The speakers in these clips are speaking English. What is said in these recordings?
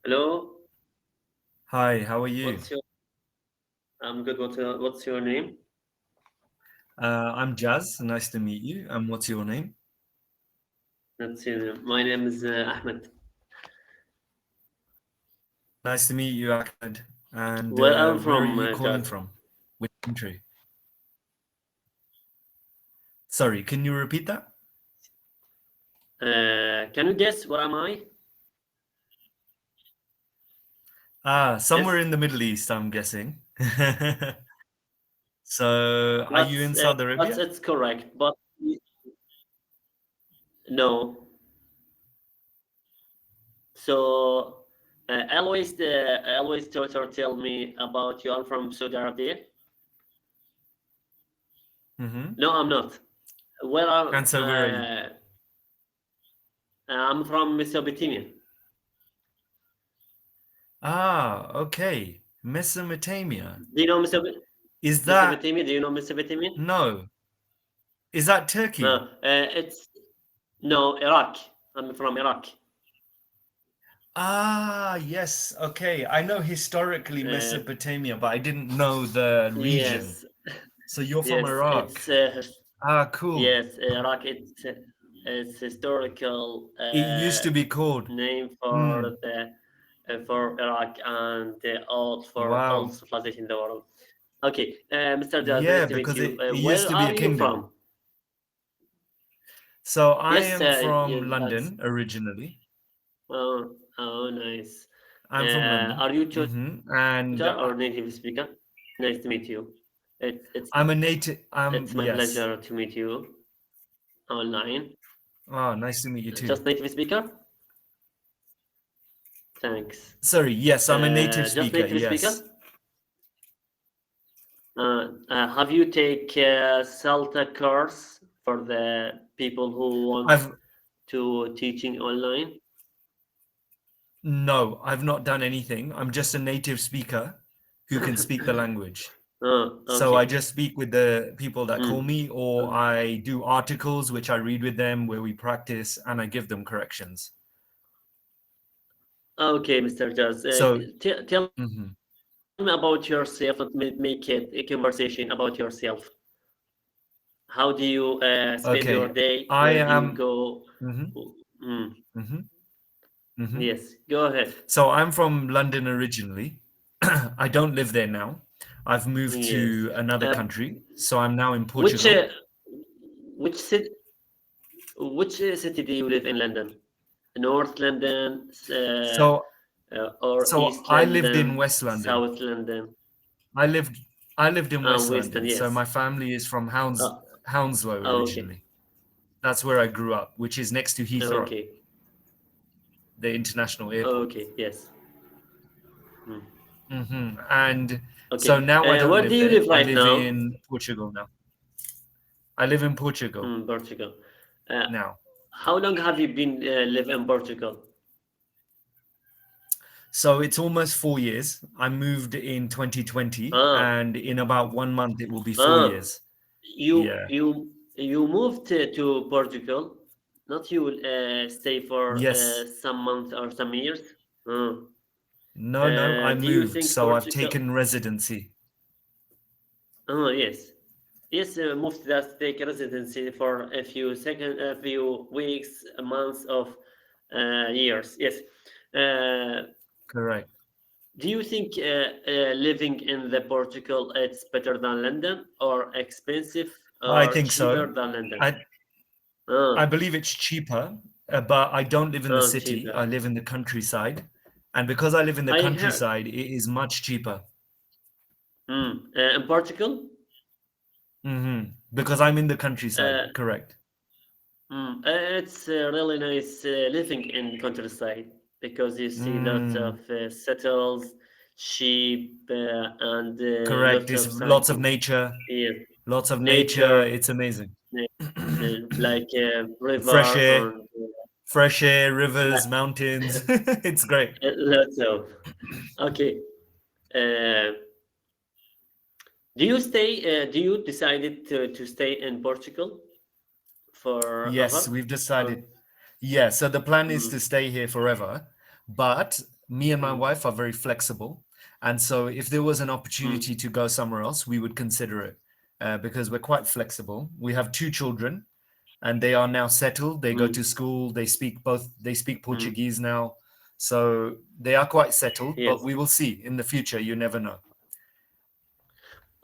Hello, Hi, how are you? what's your? I'm good. What's your name? I'm Jazz. Nice to meet you. And what's your name? That's your name. My name is Ahmed. Nice to meet you, Ahmed. And Where I'm where are from, you Jazz. calling from? Which country? Sorry, can you repeat that? Can you guess where am I? Somewhere Yes, in the Middle East, I'm guessing. So, are you in Saudi that's Arabia? it's correct, but no. So always tutor tell me about you are from Saudi Arabia. Mm-hmm. No, I'm not. Where And so, where are you? I'm from Mesopotamia. Okay. Mesopotamia. Do you know Is that Mesopotamia? Do you know Mesopotamia? no? Is that Turkey? It's no Iraq. I'm from Iraq. Yes. Okay. I know historically Uh, Mesopotamia, but I didn't know the region. yes, So you're from yes, Iraq. it's Cool. yes, Iraq. It's historical It used to be called. name Hmm. for Iraq and for all Wow. civilization in the world. Okay, Mr. Jazz, nice Yeah, to meet because you. it used Where to be a are you kingdom. from? So I Yes, am yeah, from that's London originally. oh nice. I'm from London. Are you tutor And or native speaker? Nice to meet you. I'm a native. It's my Yes. pleasure to meet you online. Oh, nice to meet you too. Just native speaker? Thanks. Sorry. Yes, I'm a native Just speaker. native Yes. speaker? Have you take CELTA course for the people who want I've to teaching online? No, I've not done anything. I'm just a native speaker who can speak the language. So I Okay. just speak with the people that call Mm. me, or I do articles which I read with them where we practice and I give them corrections. Okay, Mr. Jazz. So, Tell me mhm. about yourself and make it a conversation about yourself. How do you spend your Okay, day? I Where do you am. go? Mhm, Mm. mhm, mhm. Yes, go ahead. So I'm from London originally. I don't live there now. I've moved Yes. to another Uh, country. So I'm now in which Portugal. which city city do you live in London? North London, So or so East I lived in London, West London. South London, I lived I lived in West Western? London. So Yes. my family is from Uh, Hounslow okay. originally. That's where I grew up, which is next to Heathrow, Okay. the international airport. Okay. Yes. Hmm. And so Okay. now I don't Where do live you there. live I right live now? in Portugal now. I live in Portugal Portugal. Uh, now. how long have you been live in Portugal? So it's almost 4 years. I moved in 2020, Ah, and in about 1 month it will be four ah. years. You Yeah. you you moved to Portugal, not you stay for Yes. some months or some years. Ah. No, no, I Do you moved. think So I've Portugal? taken residency. Oh yes, yes. Moved that take residency for a few weeks, months of years. Yes. Uh, Correct. do you think living in the Portugal it's better than London or expensive I or think cheaper so. than London? I Ah, I believe it's cheaper, but I don't live in the city. cheaper. I live in the countryside. And because I live in the I heard. countryside, it is much cheaper. In Portugal, Because I'm in the uh, countryside. Correct. it's really nice living in countryside because you see lots of Mm, settles, sheep, and correct. lots It's of lots of something. nature. Yes, Lots of nature. nature, It's amazing. like Fresh river air, and fresh air, rivers, mountains. It's great. lots of. Okay. Uh, do you decided to stay in Portugal Yes, forever? we've Or decided. Yeah, so the plan is to mm, stay here forever, but me and my wife are very flexible. And so if there was an opportunity to go somewhere else, we would consider it because we're quite flexible. We have 2 children and they are now settled. They go to school. They speak Portuguese now. So they are quite settled, Yes. but we will see in the future. You never know.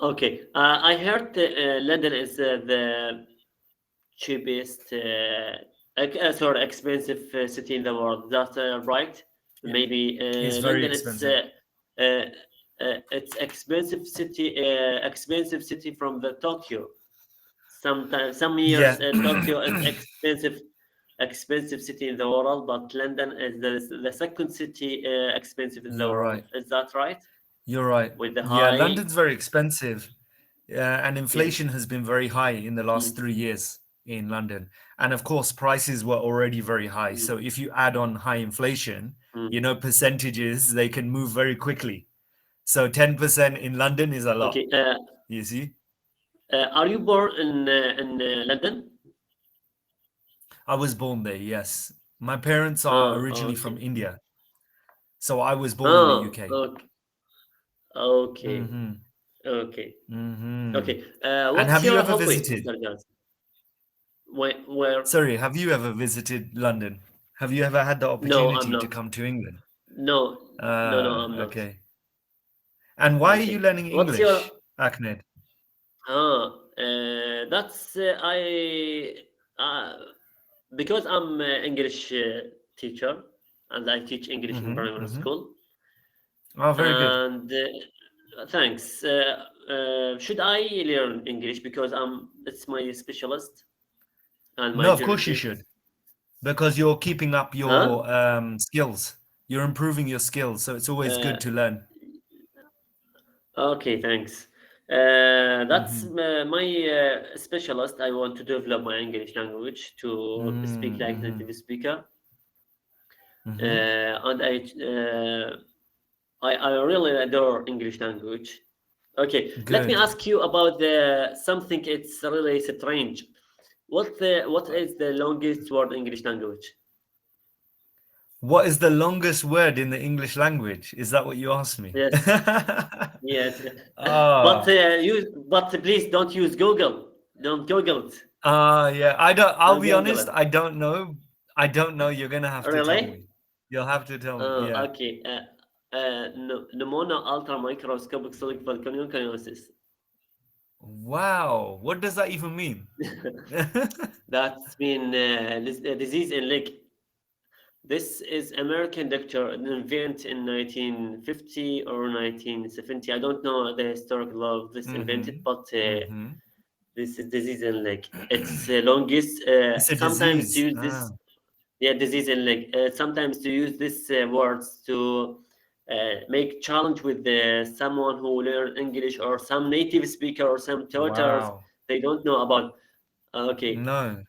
Okay. I heard London is the cheapest, expensive city in the world. That's right? Yeah. Maybe It's very London. expensive. It's expensive city from the Tokyo. Sometimes some years Tokyo is expensive city in the world, but London is the second city expensive in the You're world. right. Is that right? You're right. With the Yeah, high, London's very expensive. And inflation yes. has been very high in the last 3 years in London. And of course, prices were already very high. So if you add on high inflation, percentages, they can move very quickly. So 10% in London is a lot. Okay. You see? Are you born in London? I was born there, yes. My parents are originally from Okay. India. So I was born in the UK. Okay. Mm-hmm. Okay. Mm-hmm. Okay. And What's have you your ever hobby, visited? Mr. Johnson? Where? Sorry, have you ever visited London? Have you ever had the No, I'm opportunity to not. come to England? No, I'm not. Okay. And why are you Okay. learning What's your? English, Ahmed? That's because I'm an English teacher and I teach English in Mm-hmm, primary mm-hmm. school. Oh, very good. And thanks. Should I learn English because it's my specialist and my No, of course you interest? should, because you're keeping up Huh? your skills. You're improving your skills, so it's always Uh, good to learn. okay, thanks. That's Mm-hmm. my specialist. I want to develop my English language to speak like Mm-hmm. native speaker. Mm-hmm. And I really adore English language. Okay, let me Good. ask you about something. It's really strange. What is the longest word in English language? What is the longest word in the English language? Is that what you asked me? Yes, yes. But Ah, but please don't use Google. Don't Google it. yeah. I'll Don't be Google honest. it. I don't know. I don't know. You're gonna have to tell Really? me. You'll have to tell me. Yeah. Okay. Pneumonia ultra microscopic silic volcanoconiosis. Wow. What does that even mean? That's been disease in leg. This is American doctor, an invent in 1950 or 1970. I don't know the historical of this invented, Mm-hmm. but Mm-hmm. this is disease in leg. It's longest. It's a Sometimes to disease. use Ah, this, yeah, disease in leg. Sometimes to use this words to make challenge with someone who learn English or some native speaker or some tutors. wow. They don't know about. Okay. No.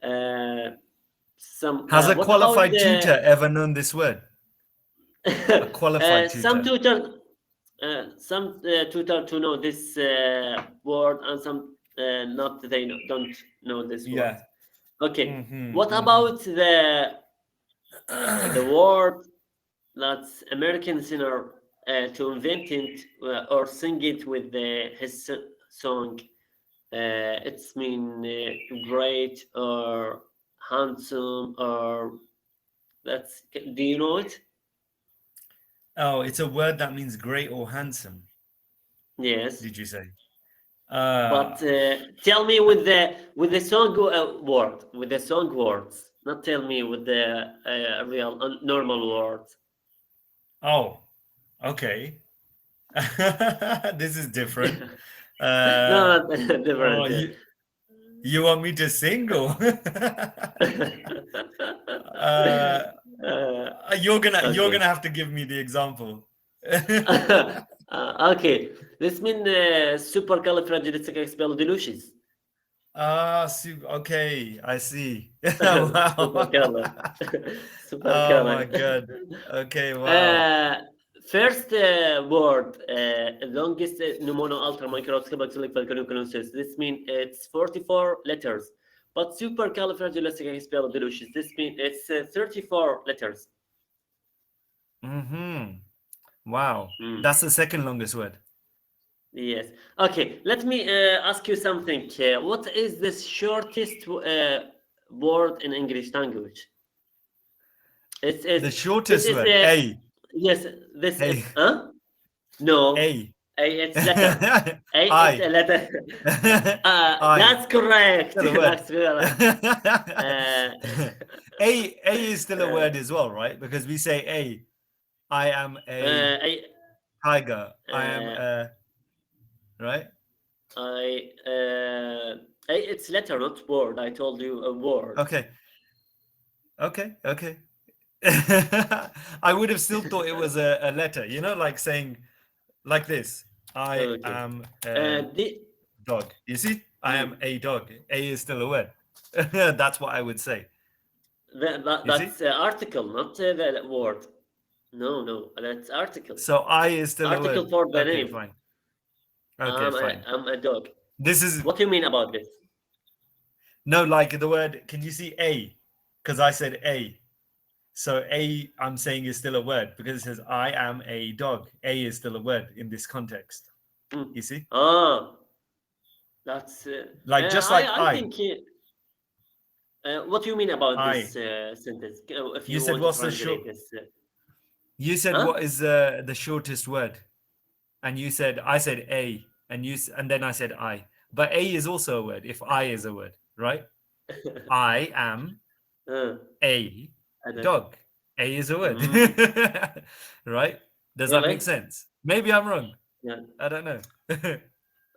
Some. Has a What about qualified tutor the? ever known this word? A qualified Some tutor. tutor, tutor to know this word, and some not. They don't know this word. Yeah. Okay. Mm-hmm. What Mm-hmm. about the word that's American singer to invent it or sing it with his song? It's mean great or handsome or that's. Do you know it? Oh, it's a word that means great or handsome, Yes. did you say? But Uh, tell me with the song word, with the song words. Not tell me with the real normal words. oh, okay. This is different. No, Uh, not oh, different. you want me to sing or uh, you're Okay. gonna have to give me the example. Okay. This means supercalifragilisticexpialidocious. Okay, I see. Wow. Supercalif. Oh my Supercalif. God. Okay, wow. Uh, First word, longest pneumono ultra microscopic volcanoconiosis. This means it's 44 letters. But supercalifragilisticexpialidocious. This means it's 34 letters. Wow. Mm. That's the second longest word. Yes. Okay. Let me ask you something. What is the shortest word in English language? It's The this shortest is word. a A. yes. This A. huh? No. A. It's letter. A it's a I. letter. I. That's correct. Still a word. That's correct. Uh, A is still a uh, word as well, right? Because we say A. I am a I tiger. I am uh, a right. it's letter, not word. I told you a word. Okay. Okay. I would have still thought it was a letter, like saying like this. I Okay. am a The dog. You see? I am mm, a dog. A is still a word. That's what I would say. You see? that's article, not the word. No, no, that's article. So I is still a Article word. for the Okay, name. fine. Okay, fine. I'm a dog. This is What do you mean about this? no, like the word. Can you see a? Because I said a. So a, I'm saying is still a word because it says I am a dog. A is still a word in this context. Mm. You see? Ah, that's Like just like I think. What do you mean about this I. sentence? If You you said want to what's the short? translate this, You said huh? what is the shortest word? And you said I said a, and then I said I. But a is also a word. If I is a word, right? I am uh, a I don't. dog. A is a word, Mm, right? Does that make really? sense? Maybe I'm wrong. Yeah. I don't know.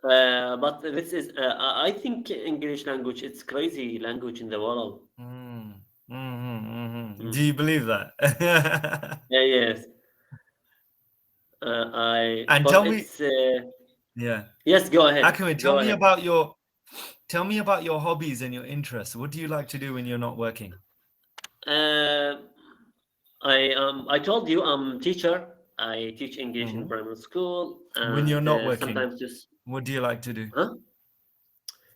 But this is, I think English language, it's crazy language in the world. Do Mm. you believe that? Yeah, yes. And But tell me, it's, yeah, yes, go ahead. Akame, Go ahead. tell me about your hobbies and your interests. What do you like to do when you're not working? Uh, I told you I'm teacher. I teach English in Mhm. primary school When you're and not working, sometimes just, what do you like to do? huh? Your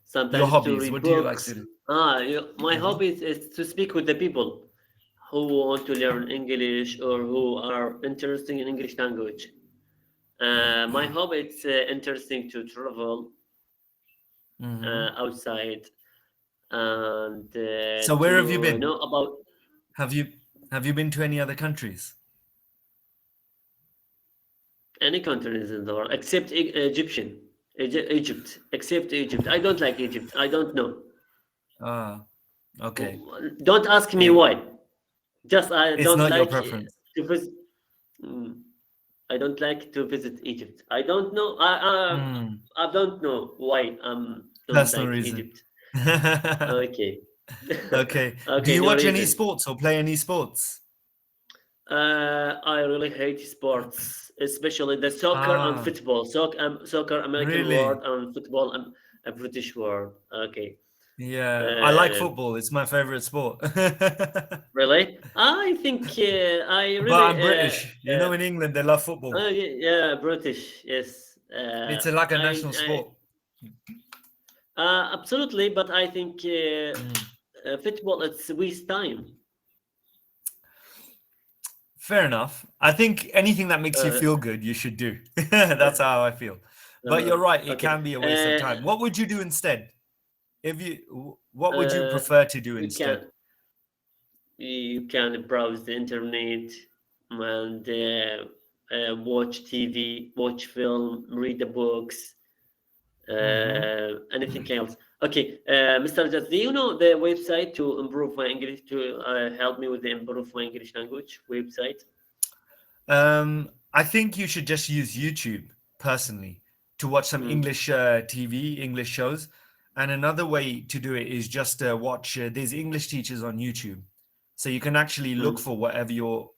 Sometimes to hobbies, read what do you like books. to do? My Mhm. hobby is to speak with the people who want to learn English or who are interested in English language. My hobby is interesting to travel Mhm. outside and So where have you to been? know about Have you have you been to any other countries? any countries in the world except Egypt, except Egypt. I don't like Egypt. I don't know. Ah, okay. Don't ask me It, why. Just I it's don't not your like preference. to visit. Mm, I don't like to visit Egypt. I don't know. I don't know why don't Personal like reason. Egypt. Okay. Okay. Do Okay, you no watch any reason. sports or play any sports? I really hate sports, especially the soccer and Ah, football. Soccer, American word, really? and football, a British word. Okay. Yeah, I like Uh, football. It's my favorite sport. really? I think I But really. I'm British. In England, they love football. Yeah, British. Yes. It's like a national sport. Absolutely, but I think Mm. football it's waste time. Fair enough. I think anything that makes you Uh, feel good, you should do. That's how I feel. But you're right, it okay. can be a waste of time. What would you do instead? What would you Uh, prefer to do you instead? can browse the internet and watch TV, watch film, read the books, Hmm. anything else. Okay, Mr. Jaz, do you know the website to improve my English to help me with the improve my English language website? I think you should just use YouTube personally to watch some Mm, English TV, English shows. And another way to do it is just watch, there's English teachers on YouTube. So you can actually look mm, for whatever you're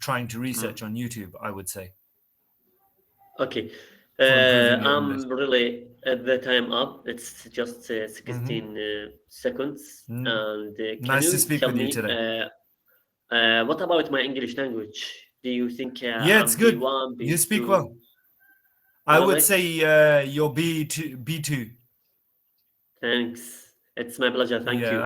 trying to mm. research on YouTube, I would say, Okay. for improving your English. I'm really at the time up. It's just Hmm. 16 seconds. And can Nice to you speak tell with you me today. what about my English language? Do you think Yeah, it's I'm good. B1, You speak B2? well. I would Really? say you're B2. B2. Thanks. It's my pleasure. Thank Yeah. you.